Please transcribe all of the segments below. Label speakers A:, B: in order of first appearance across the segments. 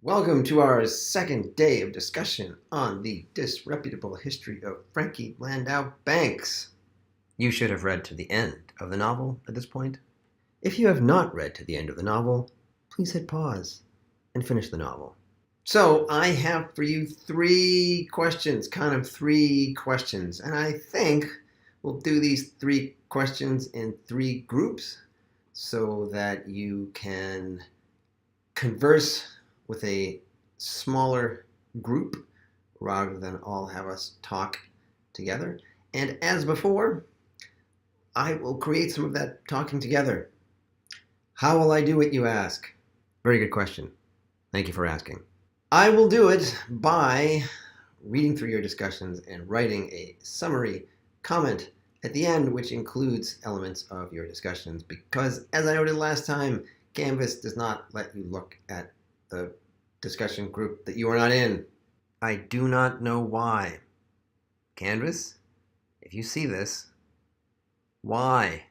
A: Welcome to our second day of discussion on the disreputable history of Frankie Landau-Banks. You should have read to the end of the novel at this point. If you have not read to the end of the novel, please hit pause and finish the novel. So I have for you three questions, and I think we'll do these three questions in three groups so that you can converse with a smaller group rather than all have us talk together. And as before, I will create some of that talking together. How will I do it, you ask? Very good question. Thank you for asking. I will do it by reading through your discussions and writing a summary comment at the end, which includes elements of your discussions, because as I noted last time, Canvas does not let you look at the discussion group that you are not in. I do not know why. Canvas, if you see this, why?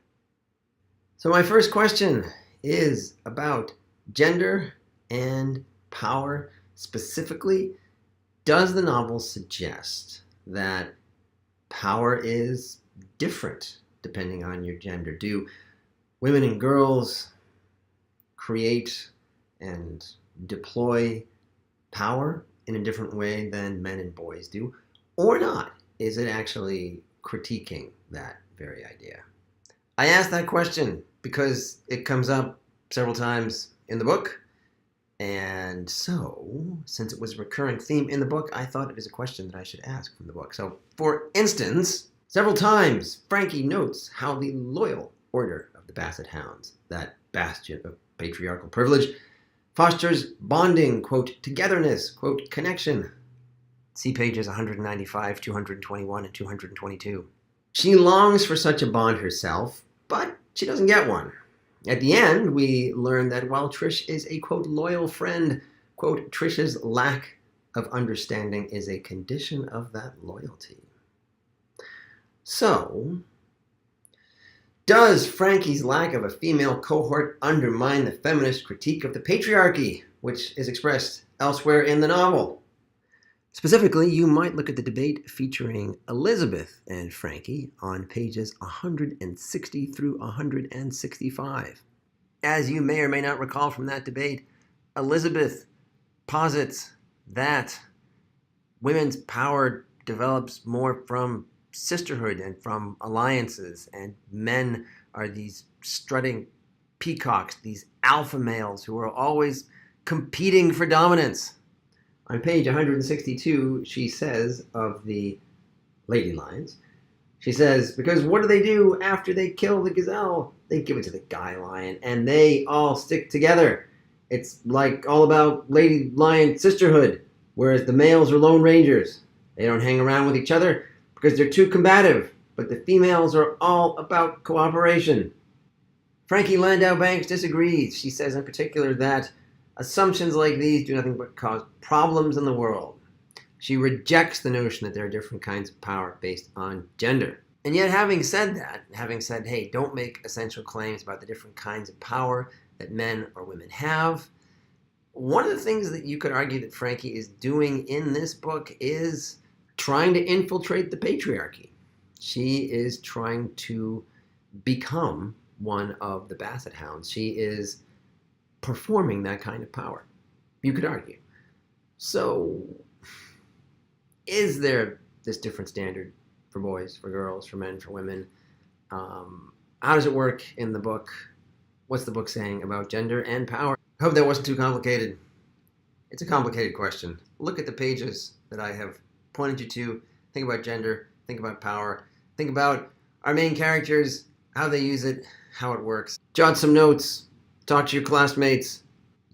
A: So my first question is about gender and power. Specifically, does the novel suggest that power is different depending on your gender? Do women and girls create and deploy power in a different way than men and boys do, or not? Is it actually critiquing that very idea? I ask that question because it comes up several times in the book, and so since it was a recurring theme in the book, I thought it is a question that I should ask from the book. So, for instance, several times Frankie notes how the loyal order of the Basset Hounds, that bastion of patriarchal privilege, fosters bonding, quote, togetherness, quote, connection. See pages 195, 221, and 222. She longs for such a bond herself, but she doesn't get one. At the end, we learn that while Trish is a, quote, loyal friend, quote, Trish's lack of understanding is a condition of that loyalty. So, does Frankie's lack of a female cohort undermine the feminist critique of the patriarchy, which is expressed elsewhere in the novel? Specifically, you might look at the debate featuring Elizabeth and Frankie on pages 160 through 165. As you may or may not recall from that debate, Elizabeth posits that women's power develops more from sisterhood and from alliances, and men are these strutting peacocks, these alpha males who are always competing for dominance. On page 162, she says of the lady lions, she says, because what do after they kill the gazelle? They give it to the guy lion, and they all stick together. It's like all about lady lion sisterhood, whereas the males are lone rangers. They don't hang around with each other because they're too combative, but the females are all about cooperation. Frankie Landau-Banks disagrees. She says in particular that assumptions like these do nothing but cause problems in the world. She rejects the notion that there are different kinds of power based on gender. And yet, having said that, having said, hey, don't make essential claims about the different kinds of power that men or women have, one of the things that you could argue that Frankie is doing in this book is trying to infiltrate the patriarchy. She is trying to become one of the Basset Hounds. She is performing that kind of power, you could argue. So, is there this different standard for boys, for girls, for men, for women? How does it work in the book? What's the book saying about gender and power? I hope that wasn't too complicated. It's a complicated question. Look at the pages that I have pointed you to. Think about gender, think about power, think about our main characters, how they use it, how it works. Jot some notes, talk to your classmates.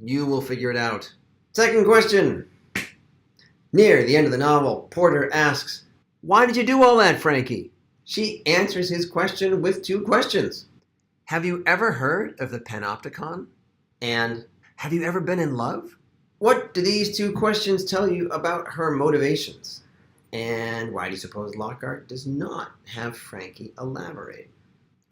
A: You will figure it out. Second question. Near the end of the novel, Porter asks, why did you do all that, Frankie? She answers his question with two questions. Have you ever heard of the panopticon? And have you ever been in love? What do these two questions tell you about her motivations? And why do you suppose Lockhart does not have Frankie elaborate?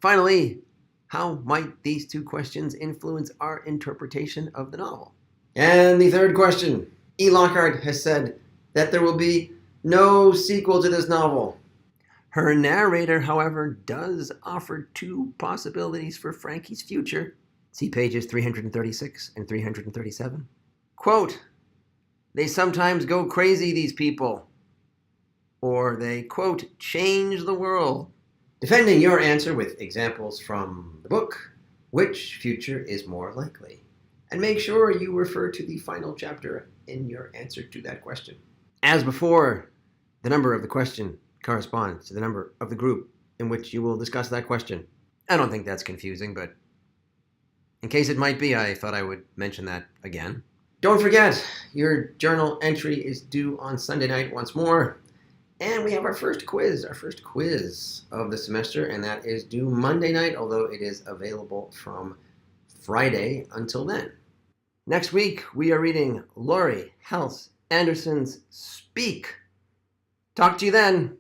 A: Finally, how might these two questions influence our interpretation of the novel? And the third question. E. Lockhart has said that there will be no sequel to this novel. Her narrator, however, does offer two possibilities for Frankie's future. See pages 336 and 337. Quote, "They sometimes go crazy, these people." Or they, quote, "change the world." Defending your answer with examples from the book, which future is more likely? And make sure you refer to the final chapter in your answer to that question. As before, the number of the question corresponds to the number of the group in which you will discuss that question. I don't think that's confusing, but in case it might be, I thought I would mention that again. Don't forget, your journal entry is due on Sunday night once more. And we have our first quiz of the semester, and that is due Monday night, although it is available from Friday until then. Next week, we are reading Laurie Halse Anderson's Speak. Talk to you then.